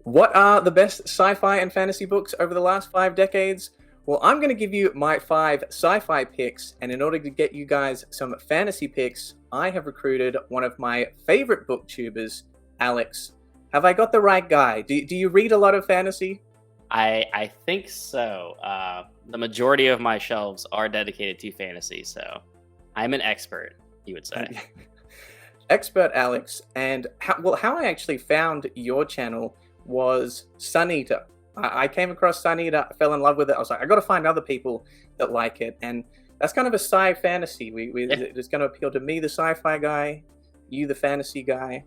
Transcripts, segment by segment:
What are the best sci-fi and fantasy books over the last 5 decades? Well, I'm going to give you my 5 sci-fi picks, and in order to get you guys some fantasy picks, I have recruited one of my favorite booktubers, Alex. Have I got the right guy? Do you read a lot of fantasy? I think so. The majority of my shelves are dedicated to fantasy, so I'm an expert, you would say. Expert Alex, and how I actually found your channel was Sun Eater. I came across Sun Eater, fell in love with it. I was like, I got to find other people that like it, and that's kind of a sci-fantasy. Yeah, It's going to appeal to me, the sci-fi guy, you, the fantasy guy.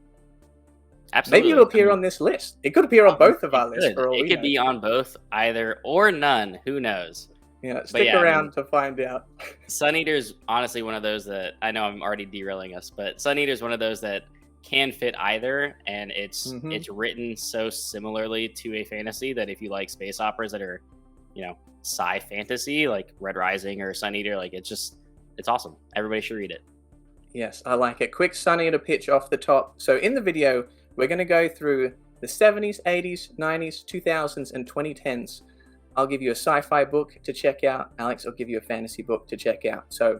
Maybe it'll absolutely. I appear mean, on this list. It could appear on both of it our lists could. for all It we could know. be on both, either or none. Who knows? But Stick yeah, I mean, around to find out. Sun Eater's honestly one of those that I know I'm already derailing us, but Sun Eater's one of those that can fit either, and it's Hmm. it's written so similarly to a fantasy that if you like space operas that are, sci-fantasy like Red Rising or Sun Eater, like it's awesome. Everybody should read it. Yes, I like it. Quick Sun Eater pitch off the top. So in the video, we're going to go through the 70s, 80s, 90s, 2000s, and 2010s. I'll give you a sci-fi book to check out. Alex will give you a fantasy book to check out. So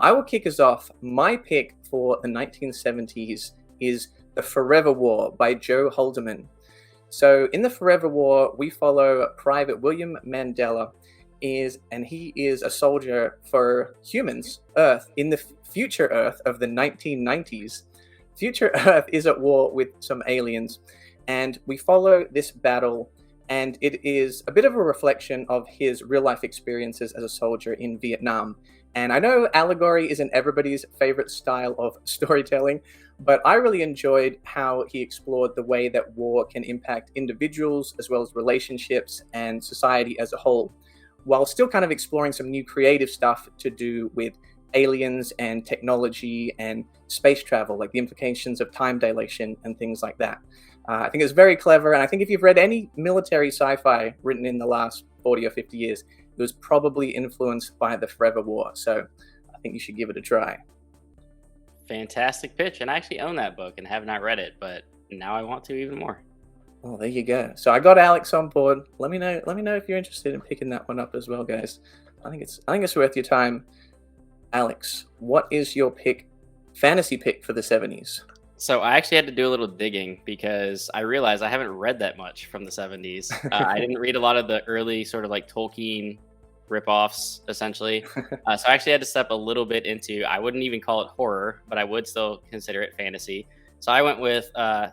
I will kick us off. My pick for the 1970s is The Forever War by Joe Haldeman. So in The Forever War, we follow Private William Mandela, and he is a soldier for humans, Earth, in the future Earth of the 1990s. Future Earth is at war with some aliens, and we follow this battle, and it is a bit of a reflection of his real life experiences as a soldier in Vietnam. And I know allegory isn't everybody's favorite style of storytelling, but I really enjoyed how he explored the way that war can impact individuals as well as relationships and society as a whole, while still kind of exploring some new creative stuff to do with aliens and technology and space travel, like the implications of time dilation and things like that. I think it's very clever, and I think if you've read any military sci-fi written in the last 40 or 50 years, it was probably influenced by the Forever War. So I think you should give it a try. Fantastic pitch, and I actually own that book and have not read it, but now I want to even more. Oh, there you go. So I got Alex on board. Let me know. Let me know if you're interested in picking that one up as well, guys. I think it's worth your time. Alex, what is your fantasy pick for the 70s? So I actually had to do a little digging because I realized I haven't read that much from the 70s. I didn't read a lot of the early sort of like Tolkien ripoffs, essentially. So I actually had to step a little bit into, I wouldn't even call it horror, but I would still consider it fantasy. So I went with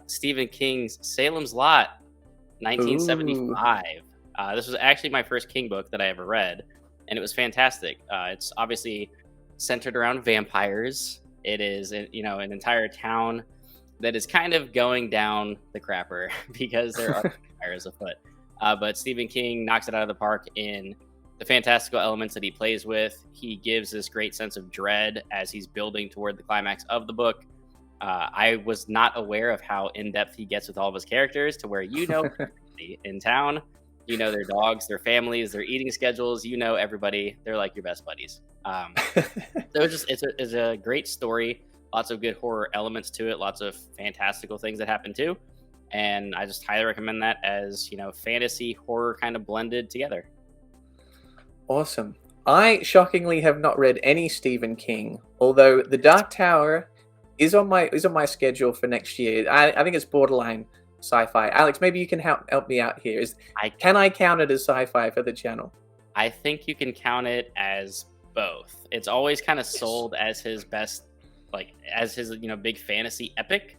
Stephen King's Salem's Lot, Ooh. 1975. This was actually my first King book that I ever read, and it was fantastic. It's obviously centered around vampires. It is, an entire town that is kind of going down the crapper because there are vampires afoot. But Stephen King knocks it out of the park in the fantastical elements that he plays with. He gives this great sense of dread as he's building toward the climax of the book. I was not aware of how in-depth he gets with all of his characters, to where everybody in town, their dogs, their families, their eating schedules, everybody. They're like your best buddies. So it's a great story. Lots of good horror elements to it. Lots of fantastical things that happen too. And I just highly recommend that as, fantasy horror kind of blended together. Awesome. I shockingly have not read any Stephen King, although The Dark Tower is on my schedule for next year. I think it's borderline sci-fi. Alex, maybe you can help me out here. Can I count it as sci-fi for the channel? I think you can count it as both. It's always kind of sold as his best, like as his big fantasy epic,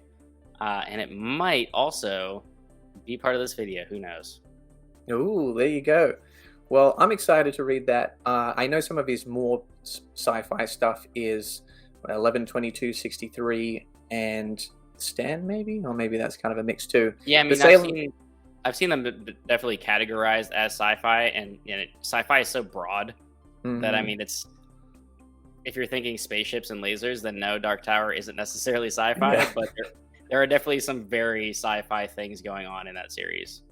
and it might also be part of this video. Who knows? Ooh, there you go. Well, I'm excited to read that. I know some of his more sci-fi stuff is 11, 22, 63, and Stan, maybe? Or maybe that's kind of a mix too. Yeah, I But mean, I've seen them definitely categorized as sci-fi, and sci-fi is so broad that I Mhm. mean, if you're thinking spaceships and lasers, then no, Dark Tower isn't necessarily sci-fi, Yeah. but there are definitely some very sci-fi things going on in that series.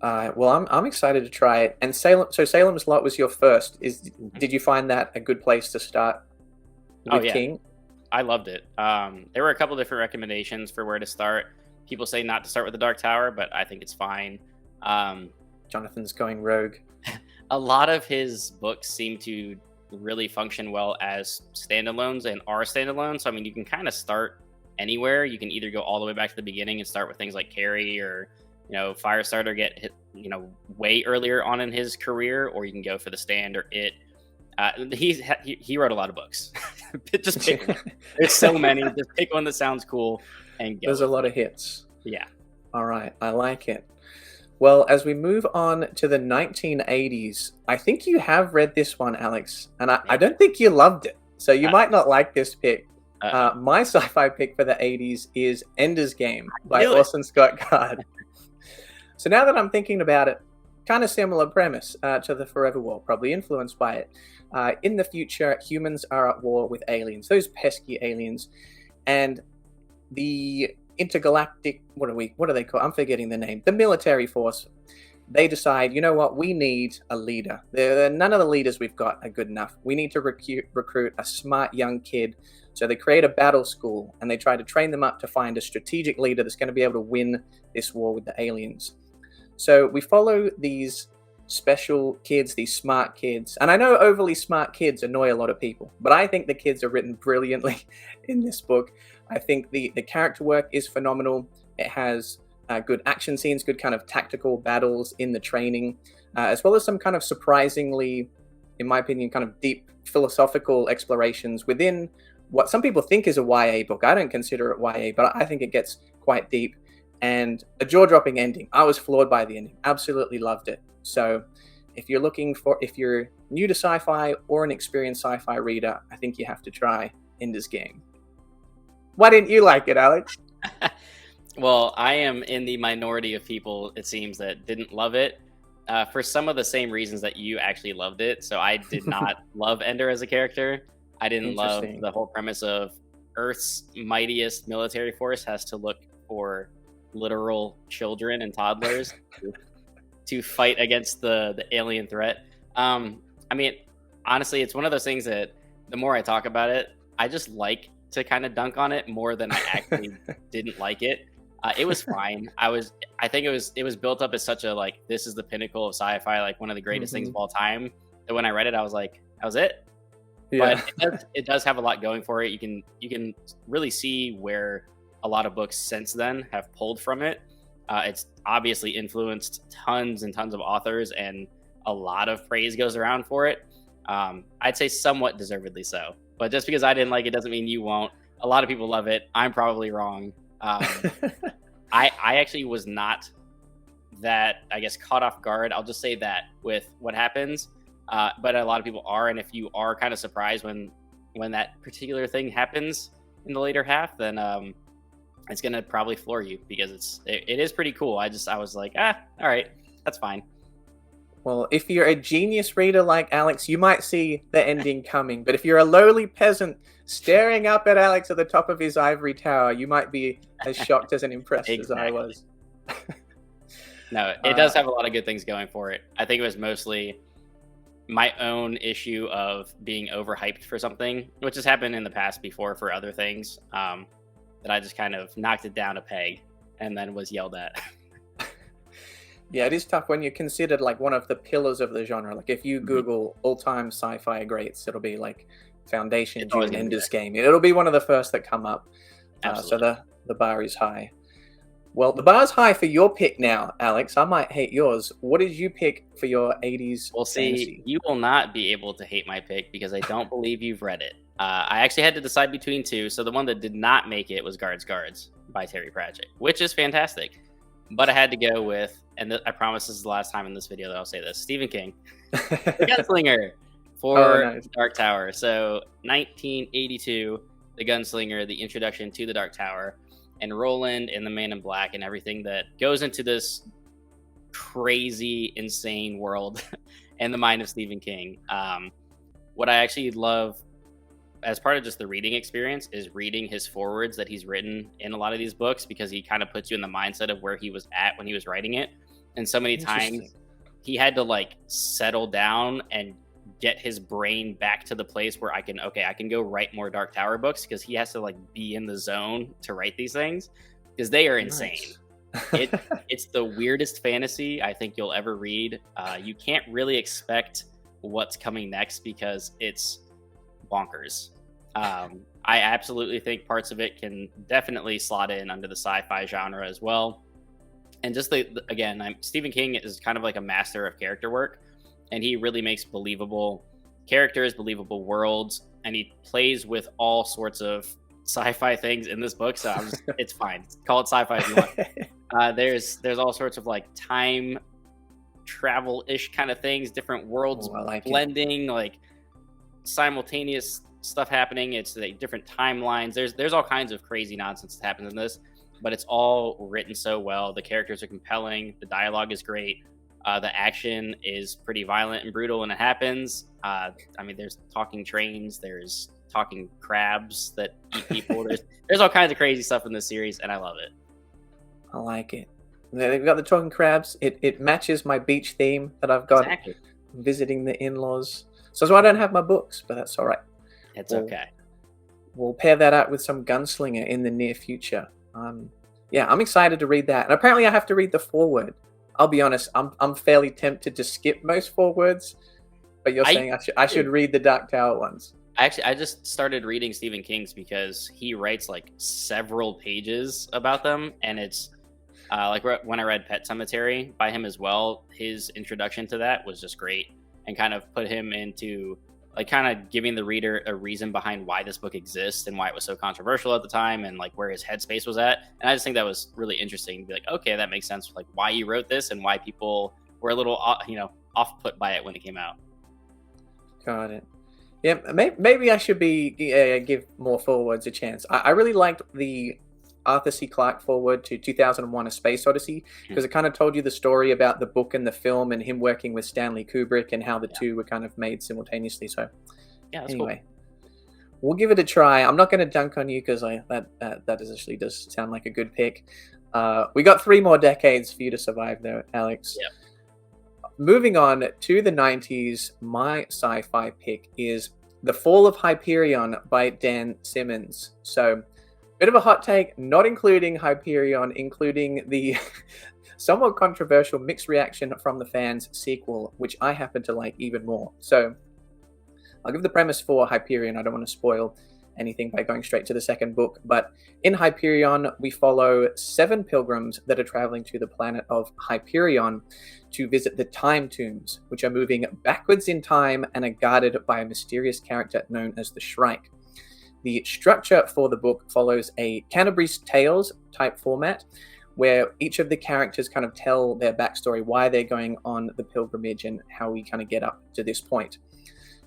Well, I'm excited to try it. And Salem's Lot was your first. Mhm. Did you find that a good place to start Oh with yeah, King? I loved it. There were a couple different recommendations for where to start. people say not to start with the Dark Tower, but I think it's fine. Jonathan's going rogue. A lot of his books seem to really function well as standalones and are standalones. So I mean, you can kind of start anywhere. You can either go all the way back to the beginning and start with things like Carrie or Firestarter, get hit, way earlier on in his career, or you can go for the Stand or It. He wrote a lot of books. Just pick one. There's so many. Just pick one that sounds cool and go. There's a lot of hits. Yeah. All right, I like it. Well, as we move on to the 1980s, I think you have read this one, Alex, and I don't think you loved it. So you might not like this pick. My sci-fi pick for the 80s is Ender's Game by Orson Scott Card. So now that I'm thinking about it, kind of similar premise to the Forever War, probably influenced by it. In the future, humans are at war with aliens, those pesky aliens, and the intergalactic, what do they call? I'm forgetting the name. The military force. They decide, you know what? We need a leader. None of the leaders we've got are good enough. We need to recruit a smart young kid. So they create a battle school and they try to train them up to find a strategic leader that's going to be able to win this war with the aliens. So we follow these special kids, these smart kids. And I know overly smart kids annoy a lot of people, but I think the kids are written brilliantly in this book. I think the character work is phenomenal. It has good action scenes, good kind of tactical battles in the training, as well as some kind of surprisingly, in my opinion, kind of deep philosophical explorations within what some people think is a YA book. I don't consider it YA, but I think it gets quite deep. And a jaw-dropping ending. I was floored by the ending. Absolutely loved it. So if you're new to sci-fi or an experienced sci-fi reader, I think you have to try Ender's Game. Why didn't you like it, Alex? Well, I am in the minority of people, it seems, that didn't love it for some of the same reasons that you actually loved it. So I did not love Ender as a character. I didn't love the whole premise of Earth's mightiest military force has to look for literal children and toddlers to fight against the alien threat. I mean, honestly, it's one of those things that the more I talk about it, I just like to kind of dunk on it more than I actually didn't like it. It was fine. I think it was built up as such a, like, this is the pinnacle of sci-fi, like one of the greatest things of all time. That when I read it, I was like, that was it. Yeah. But it does have a lot going for it. You can really see where a lot of books since then have pulled from it. It's obviously influenced tons and tons of authors, and a lot of praise goes around for it. I'd say somewhat deservedly so. But just because I didn't like it doesn't mean you won't. A lot of people love it. I'm probably wrong. I actually was not that, I guess, caught off guard. I'll just say that with what happens. But a lot of people are, and if you are kind of surprised when that particular thing happens in the later half, then it's gonna probably floor you, because it is pretty cool. I was like, all right, that's fine. Well, if you're a genius reader like Alex, you might see the ending coming. But if you're a lowly peasant staring up at Alex at the top of his ivory tower, you might be as shocked as and impressed as I was. No, it does have a lot of good things going for it. I think it was mostly my own issue of being overhyped for something, which has happened in the past before for other things, that I just kind of knocked it down a peg and then was yelled at. Yeah, it is tough when you're considered like one of the pillars of the genre. Like if you Google all-time sci-fi greats, it'll be like Foundation, Dune, Ender's Game. It'll be one of the first that come up. So the bar is high. Well, the bar's high for your pick now, Alex. I might hate yours. What did you pick for your 80s Well, fantasy? See, you will not be able to hate my pick because I don't believe you've read it. I actually had to decide between two. So the one that did not make it was Guards by Terry Pratchett, which is fantastic. But I had to go with, and I promise this is the last time in this video that I'll say this, Stephen King, The Gunslinger for Dark Tower. So 1982, The Gunslinger, the introduction to the Dark Tower, and Roland and the Man in Black and everything that goes into this crazy, insane world and the mind of Stephen King. What I actually love as part of just the reading experience is reading his forwards that he's written in a lot of these books, because he kind of puts you in the mindset of where he was at when he was writing it. And so many times he had to like settle down and get his brain back to the place where I can go write more Dark Tower books, because he has to like be in the zone to write these things. because they are insane. Nice. It's the weirdest fantasy I think you'll ever read. You can't really expect what's coming next because it's bonkers. I absolutely think parts of it can definitely slot in under the sci-fi genre as well. And just again, Stephen King is kind of like a master of character work, and he really makes believable characters, believable worlds, and he plays with all sorts of sci-fi things in this book. So it's fine. Call it sci-fi if you want. There's all sorts of like time travel-ish kind of things, different worlds blending, like simultaneous stuff happening. It's like different timelines. There's all kinds of crazy nonsense that happens in this, but it's all written so well. The characters are compelling. The dialogue is great. The action is pretty violent and brutal when it happens. I mean, there's talking trains. There's talking crabs that eat people. There's all kinds of crazy stuff in this series, and I love it. I like it. They've got the talking crabs. It matches my beach theme that I've got visiting the in-laws. So that's why I don't have my books, but that's all right. It's okay. We'll pair that up with some gunslinger in the near future. Yeah, I'm excited to read that. And apparently I have to read the foreword. I'll be honest, I'm fairly tempted to skip most forewords, but you're saying I should read the Dark Tower ones. Actually, I just started reading Stephen King's because he writes like several pages about them, and it's like when I read Pet Sematary by him as well. His introduction to that was just great, and kind of put him into like kind of giving the reader a reason behind why this book exists and why it was so controversial at the time, and like where his headspace was at. And I just think that was really interesting to be like, okay, that makes sense, like why you wrote this and why people were a little off put by it when it came out. Got it. Yeah, maybe I should give more forewords a chance. I really liked the Arthur C. Clarke foreword to 2001: A Space Odyssey, because it kind of told you the story about the book and the film and him working with Stanley Kubrick and how the two were kind of made simultaneously. So anyway, we'll give it a try. I'm not going to dunk on you because that actually does sound like a good pick. We got 3 more decades for you to survive though, Alex. Yep. Moving on to the 90s, my sci-fi pick is The Fall of Hyperion by Dan Simmons. So, bit of a hot take, not including Hyperion, including the somewhat controversial mixed reaction from the fans sequel, which I happen to like even more. So, I'll give the premise for Hyperion. I don't want to spoil anything by going straight to the second book, but in Hyperion, we follow 7 pilgrims that are traveling to the planet of Hyperion to visit the Time Tombs, which are moving backwards in time and are guarded by a mysterious character known as the Shrike. The structure for the book follows a Canterbury's Tales type format, where each of the characters kind of tell their backstory, why they're going on the pilgrimage and how we kind of get up to this point.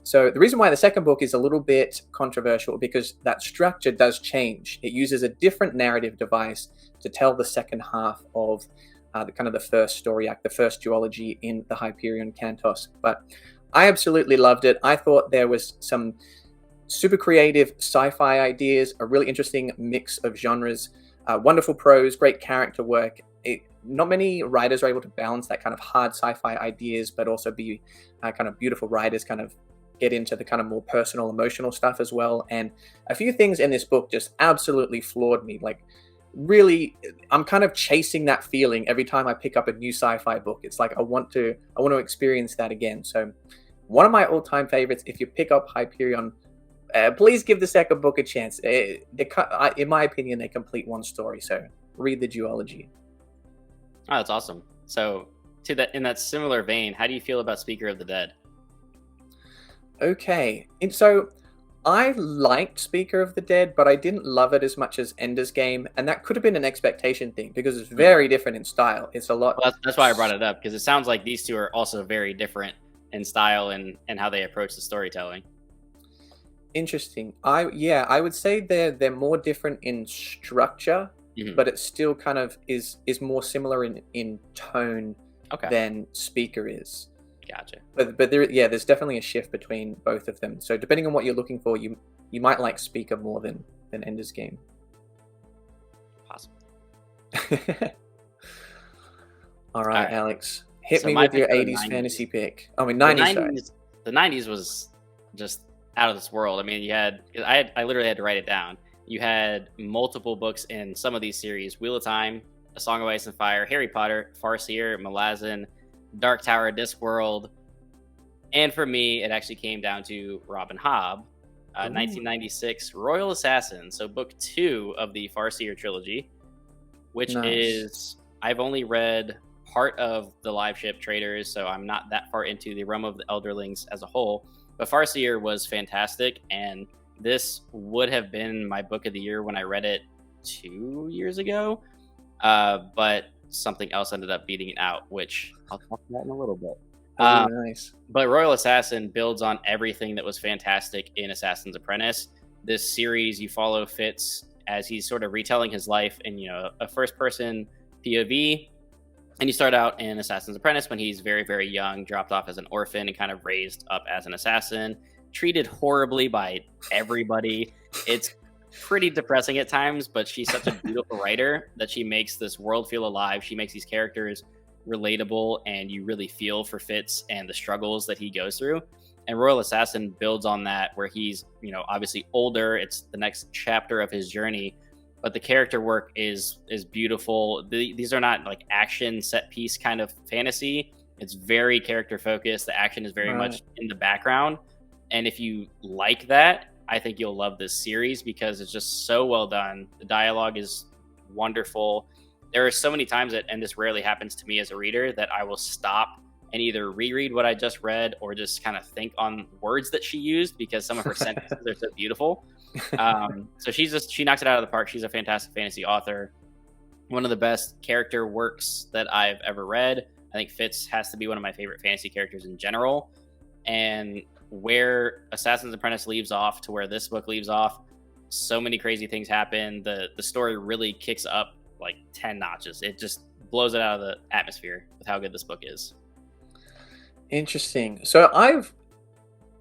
So the reason why the second book is a little bit controversial because that structure does change. It uses a different narrative device to tell the second half of the first story act, the first duology in the Hyperion Cantos. But I absolutely loved it. I thought there was some super creative sci-fi ideas, a really interesting mix of genres, wonderful prose, great character work. Not many writers are able to balance that kind of hard sci-fi ideas, but also be kind of beautiful writers, kind of get into the kind of more personal, emotional stuff as well. And a few things in this book just absolutely floored me. Like, really, I'm kind of chasing that feeling every time I pick up a new sci-fi book. It's like I want to experience that again. So, one of my all-time favorites. If you pick up Hyperion, please give the second book a chance. In my opinion, they complete one story. So, read the duology. Oh, that's awesome. So, in that similar vein, how do you feel about Speaker of the Dead? Okay, and so I liked Speaker of the Dead, but I didn't love it as much as Ender's Game, and that could have been an expectation thing because it's very different in style. It's a lot. Well, that's why I brought it up, because it sounds like these two are also very different in style and how they approach the storytelling. Interesting. I would say they're more different in structure, but it still kind of is more similar in tone than Speaker is. Gotcha. But there's definitely a shift between both of them. So depending on what you're looking for, you might like Speaker more than Ender's Game. Possible. All right, Alex, hit me with your 80s fantasy pick. I mean, 90s. The 90s was just out of this world. I mean, I literally had to write it down. You had multiple books in some of these series: Wheel of Time, A Song of Ice and Fire, Harry Potter, Farseer, Malazan, Dark Tower, Discworld. And for me, it actually came down to Robin Hobb, Ooh. 1996, Royal Assassin. So book 2 of the Farseer trilogy, which Nice. is, I've only read part of the Live Ship Traders, so I'm not that far into the Realm of the Elderlings as a whole. But Farseer was fantastic, and this would have been my book of the year when I read it 2 years ago. But something else ended up beating it out, which I'll talk about in a little bit. Oh, nice. But Royal Assassin builds on everything that was fantastic in Assassin's Apprentice. This series, you follow Fitz as he's sort of retelling his life in, you know, a first-person POV. And you start out in Assassin's Apprentice when he's very, very young, dropped off as an orphan and kind of raised up as an assassin, treated horribly by everybody. It's pretty depressing at times, but she's such a beautiful writer that she makes this world feel alive. She makes these characters relatable, and you really feel for Fitz and the struggles that he goes through. And Royal Assassin builds on that, where he's, you know, obviously older. It's the next chapter of his journey, but the character work is beautiful. These are not like action set piece kind of fantasy. It's very character focused. The action is very much in the background. And if you like that, I think you'll love this series because it's just so well done. The dialogue is wonderful. There are so many times that, and this rarely happens to me as a reader, that I will stop and either reread what I just read or just kind of think on words that she used because some of her sentences are so beautiful. So she knocks it out of the park. She's a fantastic fantasy author. One of the best character works that I've ever read. I think Fitz has to be one of my favorite fantasy characters in general. And where Assassin's Apprentice leaves off to where this book leaves off, so many crazy things happen. The story really kicks up like 10 notches. It just blows it out of the atmosphere with how good this book is. Interesting. So I've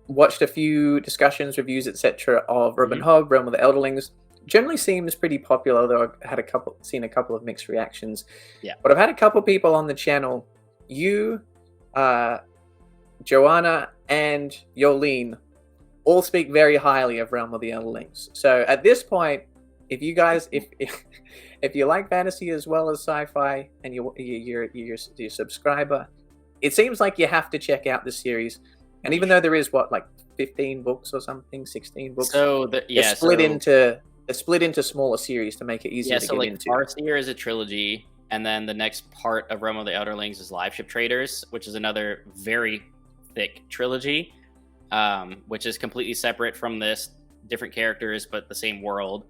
watched a few discussions, reviews, etc. of Robin Hobb, Realm of the Elderlings. Generally seems pretty popular, though I've had seen a couple of mixed reactions. Yeah. But I've had a couple people on the channel, you, Joanna, and Yolene, all speak very highly of Realm of the Elderlings. So at this point, if you guys, if you like fantasy as well as sci-fi, and you're a subscriber, it seems like you have to check out this series. And even though there is like 15 books or something, 16 books, so they're split into smaller series to make it easier to get into. Farseer is a trilogy, and then the next part of Realm of the Elderlings is Live Ship Traders, which is another very thick trilogy, which is completely separate from this, different characters but the same world.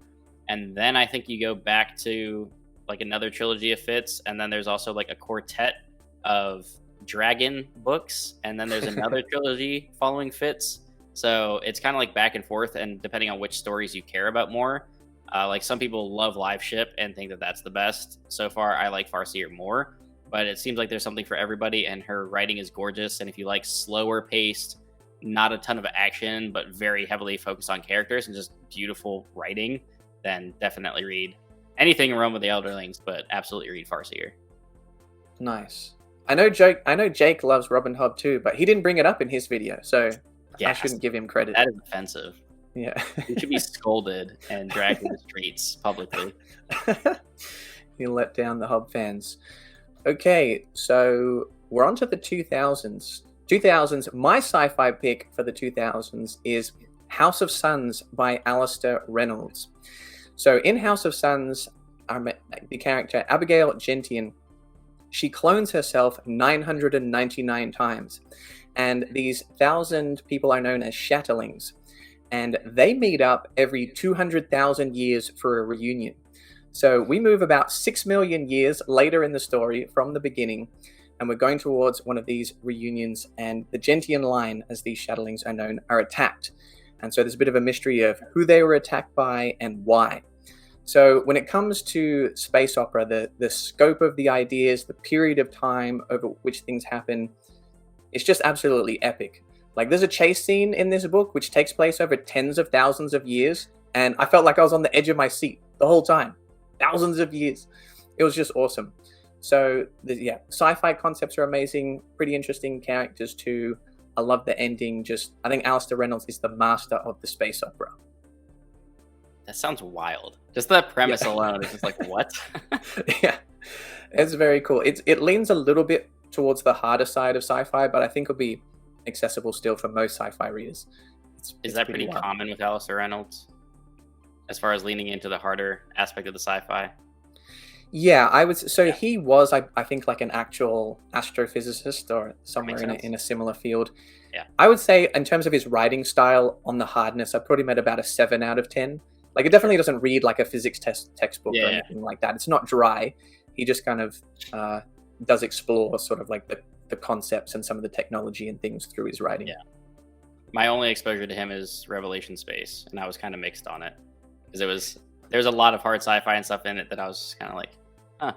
And then I think you go back to like another trilogy of Fitz, and then there's also like a quartet of dragon books, and then there's another trilogy following Fitz. So it's kind of like back and forth, and depending on which stories you care about more. Like some people love Live Ship and think that that's the best. So far, I like Farseer more, but it seems like there's something for everybody, and her writing is gorgeous. And if you like slower paced, not a ton of action, but very heavily focused on characters and just beautiful writing, then definitely read anything in Realm of the Elderlings, but absolutely read Farseer. Nice. I know Jake loves Robin Hobb too, but he didn't bring it up in his video, so I shouldn't give him credit. That is offensive. Yeah. He should be scolded and dragged to the streets publicly. He let down the Hobb fans. Okay, so we're on to the 2000s. My sci-fi pick for the 2000s is House of Suns by Alistair Reynolds. So in House of Suns, the character Abigail Gentian, she clones herself 999 times. And these 1,000 people are known as Shatterlings. And they meet up every 200,000 years for a reunion. So we move about 6 million years later in the story from the beginning, and we're going towards one of these reunions, and the Gentian line, as these Shatterlings are known, are attacked. And so there's a bit of a mystery of who they were attacked by and why. So when it comes to space opera, the scope of the ideas, the period of time over which things happen, it's just absolutely epic. Like there's a chase scene in this book which takes place over tens of thousands of years, and I felt like I was on the edge of my seat the whole time. Thousands of years. It was just awesome. So yeah, sci-fi concepts are amazing, pretty interesting characters too. I love the ending. I think Alistair Reynolds is the master of the space opera. That sounds wild. Just the premise Yeah. alone is just like, what? Yeah, it's very cool. It leans a little bit towards the harder side of sci-fi, but I think it'll be accessible still for most sci-fi readers. Is It's that pretty pretty wild. common with Alistair Reynolds as far as leaning into the harder aspect of the sci-fi? Yeah, I would. So Yeah, he was, I think, like an actual astrophysicist or that somewhere makes sense. in a similar field. Yeah. I would say, in terms of his writing style on the hardness, I put him at about a 7 out of 10. Like, it Sure. definitely doesn't read like a physics textbook or Yeah, anything like that. It's not dry. He just kind of does explore sort of like the concepts and some of the technology and things through his writing. yeah. My only exposure to him is Revelation Space, and I was kind of mixed on it because there's a lot of hard sci-fi and stuff in it that I was just kind of like, huh.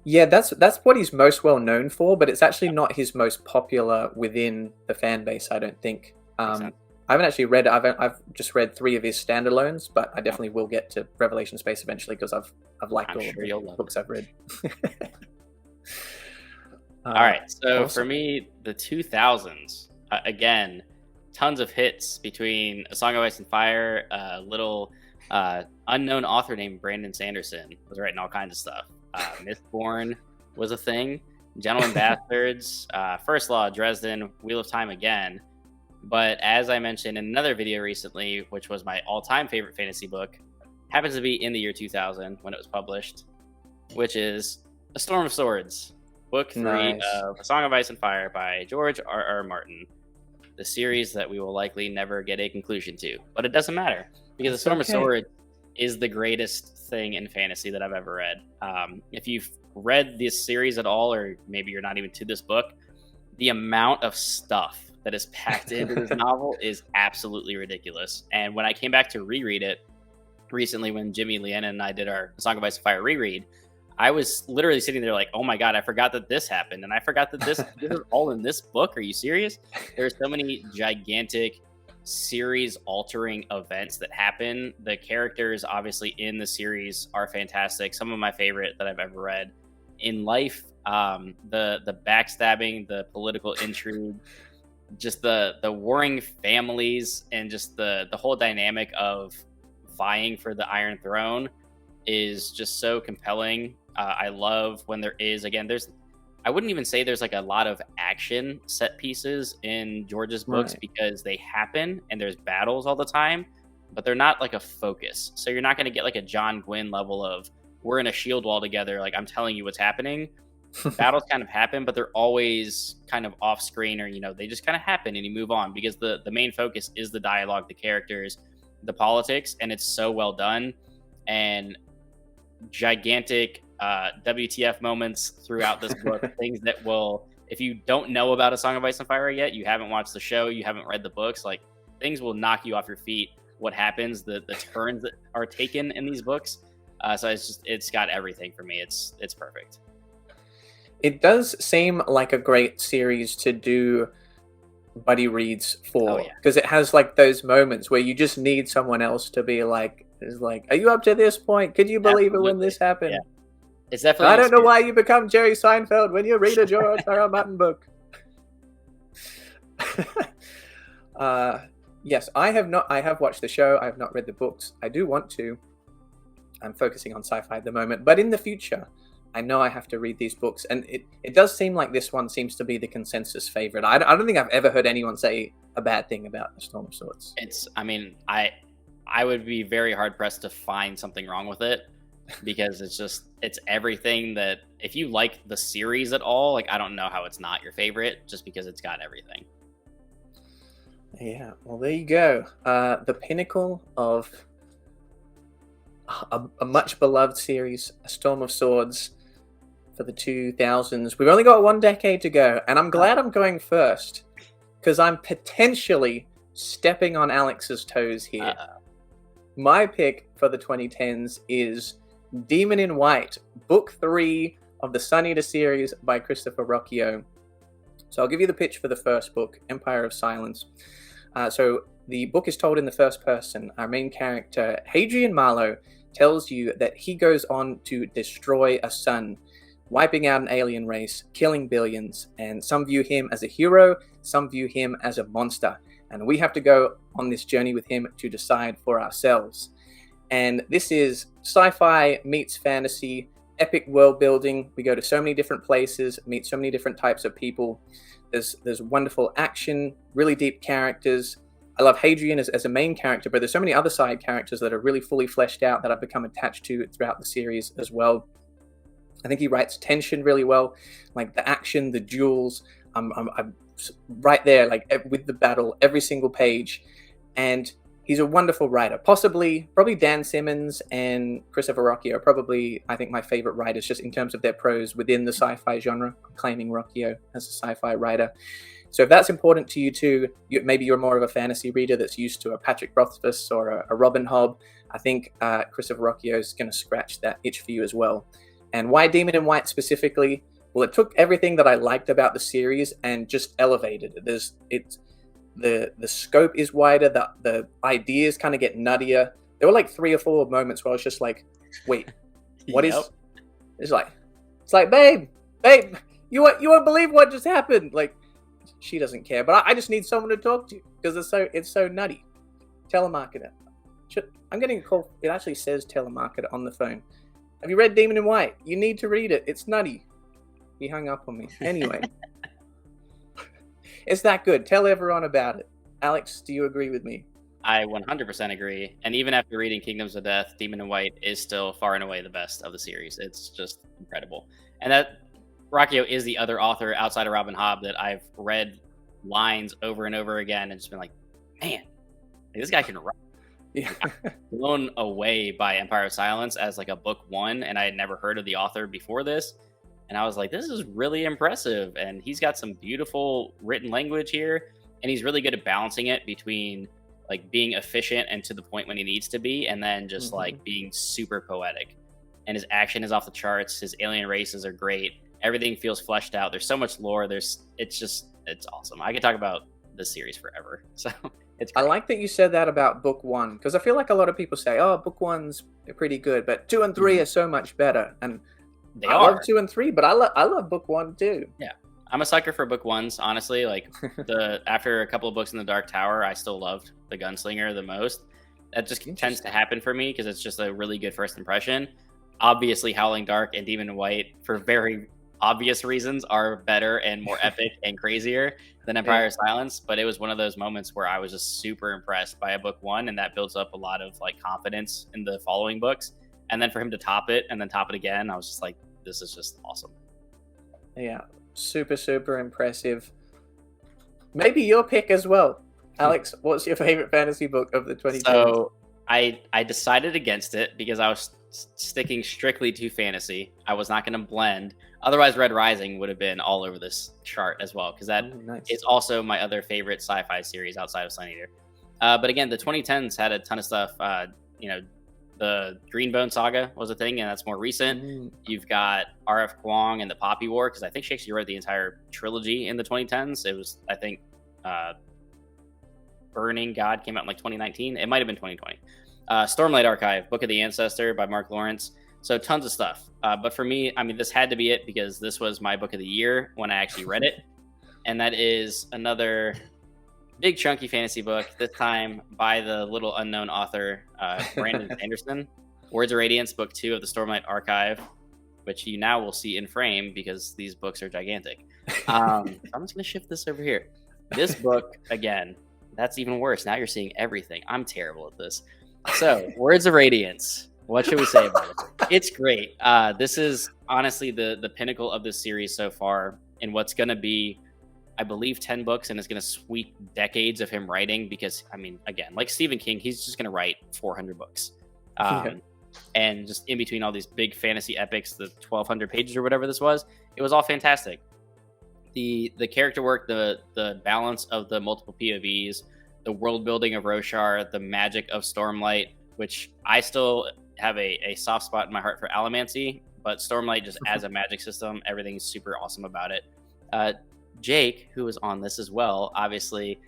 Yeah, that's what he's most well known for, but it's actually not his most popular within the fan base, I don't think. Makes sense. I haven't actually read. I've just read 3 of his standalones, but I definitely will get to Revelation Space eventually because I've liked I'm all sure of you'll the love books I've read. All right, so for Awesome. me, the 2000s, again, tons of hits between A Song of Ice and Fire, a little unknown author named Brandon Sanderson was writing all kinds of stuff. Mistborn was a thing, Gentlemen Bastards, First Law, Dresden, Wheel of Time again. But as I mentioned in another video recently, which was my all-time favorite fantasy book, happens to be in the year 2000 when it was published, which is A Storm of Swords, Book 3 Nice. of A Song of Ice and Fire by George R.R. Martin, the series that we will likely never get a conclusion to. But it doesn't matter, because A It's Storm of okay. Swords is the greatest thing in fantasy that I've ever read. If you've read this series at all, or maybe you're not even to this book, the amount of stuff that is packed into this novel is absolutely ridiculous. And when I came back to reread it recently, when Jimmy, Leanna, and I did our Song of Ice and Fire reread, I was literally sitting there like, oh my god, I forgot that this happened, and I forgot that this is all in this book. Are you serious? There's so many gigantic series altering events that happen. The characters obviously in the series are fantastic, some of my favorite that I've ever read. In life, the backstabbing, the political intrigue, just the warring families, and just the whole dynamic of vying for the Iron Throne is just so compelling. I love when there is, again, I wouldn't even say there's like a lot of action set pieces in George's books, Right. because they happen and there's battles all the time, but they're not like a focus. So you're not going to get like a John Gwynne level of, we're in a shield wall together, like I'm telling you what's happening. Battles kind of happen, but they're always kind of off screen, or they just kind of happen and you move on, because the main focus is the dialogue, the characters, the politics, and it's so well done. And gigantic WTF moments throughout this book, things that will, if you don't know about A Song of Ice and Fire yet, you haven't watched the show, you haven't read the books, like things will knock you off your feet. What happens, the turns that are taken in these books. So it's got everything for me. It's perfect. It does seem like a great series to do buddy reads Oh for, yeah, because it has like those moments where you just need someone else to be like, are you up to this point? Could you believe it when absolutely. this happened? Yeah, it's definitely. I an don't know experience. why you become Jerry Seinfeld when you read a George R.R. Martin book. Yes, I have not. I have watched the show. I have not read the books. I do want to. I'm focusing on sci-fi at the moment, but in the future, I know I have to read these books, and it does seem like this one seems to be the consensus favorite. I don't think I've ever heard anyone say a bad thing about The Storm of Swords. I mean, I would be very hard pressed to find something wrong with it, because it's everything that, if you like the series at all, like I don't know how it's not your favorite, just because it's got everything. Yeah, well, there you go. The pinnacle of a much beloved series, A Storm of Swords, for the 2000s. We've only got 1 decade to go, and I'm glad I'm going first, because I'm potentially stepping on Alex's toes here. My pick for the 2010s is Demon in White, Book 3 of the Sun Eater series by Christopher Rocchio. So I'll give you the pitch for the first book, Empire of Silence. So the book is told in the first person. Our main character, Hadrian Marlowe, tells you that he goes on to destroy a sun, wiping out an alien race, killing billions, and some view him as a hero, some view him as a monster. And we have to go on this journey with him to decide for ourselves. And this is sci-fi meets fantasy, epic world building. We go to so many different places, meet so many different types of people. There's wonderful action, really deep characters. I love Hadrian as a main character, but there's so many other side characters that are really fully fleshed out that I've become attached to throughout the series as well. I think he writes tension really well, like the action, the duels. I'm right there, like with the battle, every single page, and he's a wonderful writer. Probably Dan Simmons and Christopher Rocchio are probably, I think, my favorite writers just in terms of their prose within the sci-fi genre. I'm claiming Rocchio as a sci-fi writer. So if that's important to you too, maybe you're more of a fantasy reader that's used to a Patrick Rothfuss or a Robin Hobb, I think Christopher Rocchio is going to scratch that itch for you as well. And why Demon in White specifically? Well, it took everything that I liked about the series and just elevated it. The scope is wider, the ideas kind of get nuttier. There were like 3 or 4 moments where I was just like, wait, what is it's like babe, you won't believe what just happened. Like, she doesn't care, but I just need someone to talk to because it's so nutty. Telemarketer. I'm getting a call. It actually says telemarketer on the phone. Have you read Demon in White? You need to read it. It's nutty. He hung up on me. Anyway. It's that good. Tell everyone about it. Alex, do you agree with me? I 100% agree. And even after reading Kingdoms of Death, Demon in White is still far and away the best of the series. It's just incredible. And that Rocchio is the other author outside of Robin Hobb that I've read lines over and over again and just been like, man, this guy can write. Yeah. Blown away by Empire of Silence as like a book 1, and I had never heard of the author before this. And I was like, this is really impressive. And he's got some beautiful written language here. And he's really good at balancing it between like being efficient and to the point when he needs to be, and then just like being super poetic. And his action is off the charts. His alien races are great. Everything feels fleshed out. There's so much lore. It's awesome. I could talk about this series forever. So it's great. I like that you said that about book 1, because I feel like a lot of people say, oh, book 1's pretty good, but 2 and 3 are so much better. And I love 2 and 3, but I love book 1 too. Yeah, I'm a sucker for book 1s. Honestly, like after a couple of books in the Dark Tower, I still loved the Gunslinger the most. That just tends to happen for me because it's just a really good first impression. Obviously, Howling Dark and Demon in White, for very obvious reasons, are better and more epic and crazier than Empire of Silence. But it was one of those moments where I was just super impressed by a book 1, and that builds up a lot of like confidence in the following books. And then for him to top it and then top it again, I was just like, this is just awesome. Yeah, super, super impressive. Maybe your pick as well. Alex, what's your favorite fantasy book of the 2010s? So I decided against it because I was sticking strictly to fantasy. I was not going to blend. Otherwise, Red Rising would have been all over this chart as well, because that is also my other favorite sci-fi series outside of Sun Eater. But again, the 2010s had a ton of stuff. The Greenbone Saga was a thing, and that's more recent. You've got R.F. Kuang and the Poppy War, because I think Shakespeare wrote the entire trilogy in the 2010s. It was, I think, Burning God came out in like 2019. It might have been 2020. Stormlight Archive, Book of the Ancestor by Mark Lawrence. So tons of stuff. But for me, I mean, this had to be it because this was my book of the year when I actually read it. And that is another big chunky fantasy book, this time by the little unknown author, Brandon Sanderson. Words of Radiance, book 2 of the Stormlight Archive, which you now will see in frame because these books are gigantic. I'm just going to shift this over here. This book, again, that's even worse. Now you're seeing everything. I'm terrible at this. So, Words of Radiance. What should we say about it? It's great. This is honestly the pinnacle of this series so far, in what's going to be, I believe, 10 books, and it's going to sweep decades of him writing because, I mean, again, like Stephen King, he's just going to write 400 books. And just in between all these big fantasy epics, the 1,200 pages or whatever this was, it was all fantastic. The character work, the balance of the multiple POVs, the world building of Roshar, the magic of Stormlight, which I still have a soft spot in my heart for Allomancy, but Stormlight just as a magic system, everything's super awesome about it. Jake, who was on this as well, obviously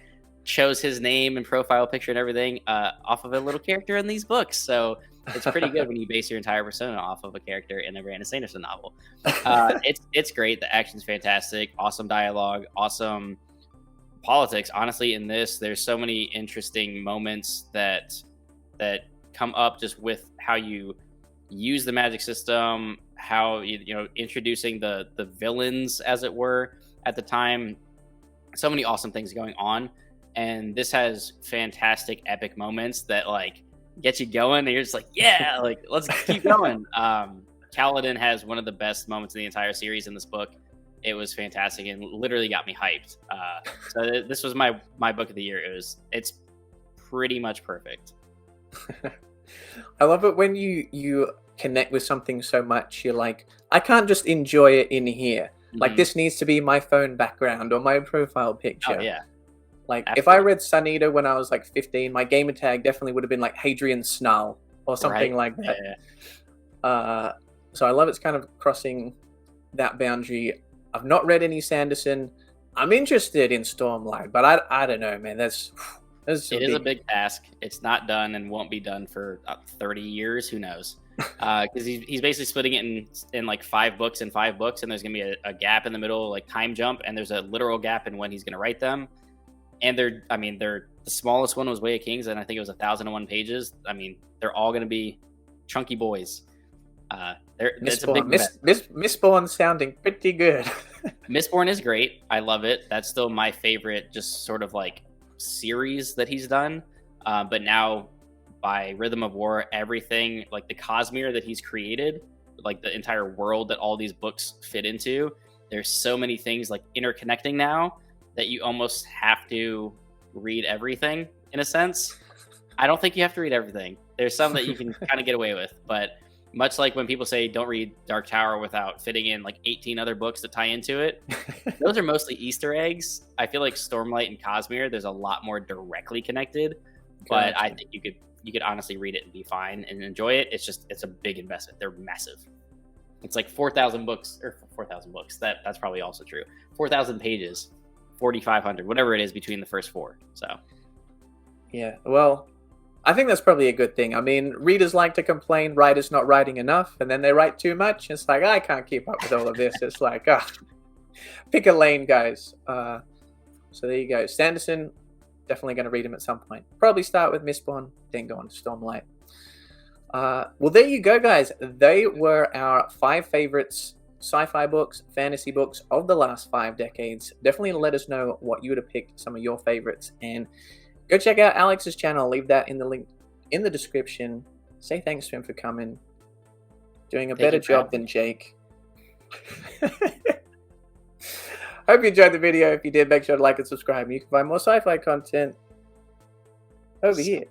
chose his name and profile picture and everything off of a little character in these books. So it's pretty good when you base your entire persona off of a character in a Brandon Sanderson novel. It's great. The action's fantastic. Awesome dialogue. Awesome politics. Honestly, in this, there's so many interesting moments that come up just with how you use the magic system, how introducing the villains, as it were, at the time. So many awesome things going on, and this has fantastic epic moments that like get you going, and you're just like, yeah, like let's keep going. Kaladin has one of the best moments in the entire series in this book. It was fantastic and literally got me hyped. So this was my book of the year. It's pretty much perfect. I love it when you connect with something so much. You're like, I can't just enjoy it in here. Like, this needs to be my phone background or my profile picture. Oh yeah. Like, Absolutely. if I read Sun Eater when I was like 15, my gamer tag definitely would have been like Hadrian Snarl or something like that. Yeah. So I love it's kind of crossing that boundary. I've not read any Sanderson. I'm interested in Stormlight, but I don't know, man. It is a big task. It's not done and won't be done for 30 years. Who knows? Because he's basically splitting it in like 5 books and 5 books, and there's gonna be a gap in the middle, like time jump, and there's a literal gap in when he's gonna write them. And they're the smallest one was Way of Kings, and I think it was 1,001 pages. I mean, they're all gonna be chunky boys. It's a big Mistborn sounding pretty good. Mistborn is great. I love it. That's still my favorite, just sort of like series that he's done. But now, by Rhythm of War, everything like the Cosmere that he's created, like the entire world that all these books fit into, there's so many things like interconnecting now that you almost have to read everything in a sense. I don't think you have to read everything. There's some that you can kind of get away with, but much like when people say don't read Dark Tower without fitting in like 18 other books that tie into it, those are mostly Easter eggs. I feel like Stormlight and Cosmere, there's a lot more directly connected, but I think you could honestly read it and be fine and enjoy it. It's a big investment. They're massive. It's like 4,000 books, or 4,000 books. That's probably also true. 4,000 pages, 4,500, whatever it is between the first 4. So, yeah. Well, I think that's probably a good thing. I mean, readers like to complain writers not writing enough, and then they write too much. It's like, I can't keep up with all of this. It's like, pick a lane, guys. So there you go. Sanderson, definitely going to read him at some point. Probably start with Mistborn, then go on to Stormlight. Well, there you go, guys. They were our 5 favorites, sci-fi books, fantasy books of the last 5 decades. Definitely let us know what you would have picked, some of your favorites, and go check out Alex's channel. I'll leave that in the link in the description. Say thanks to him for coming. Doing a better job than Jake. Hope you enjoyed the video. If you did, make sure to like and subscribe. You can find more sci-fi content over here.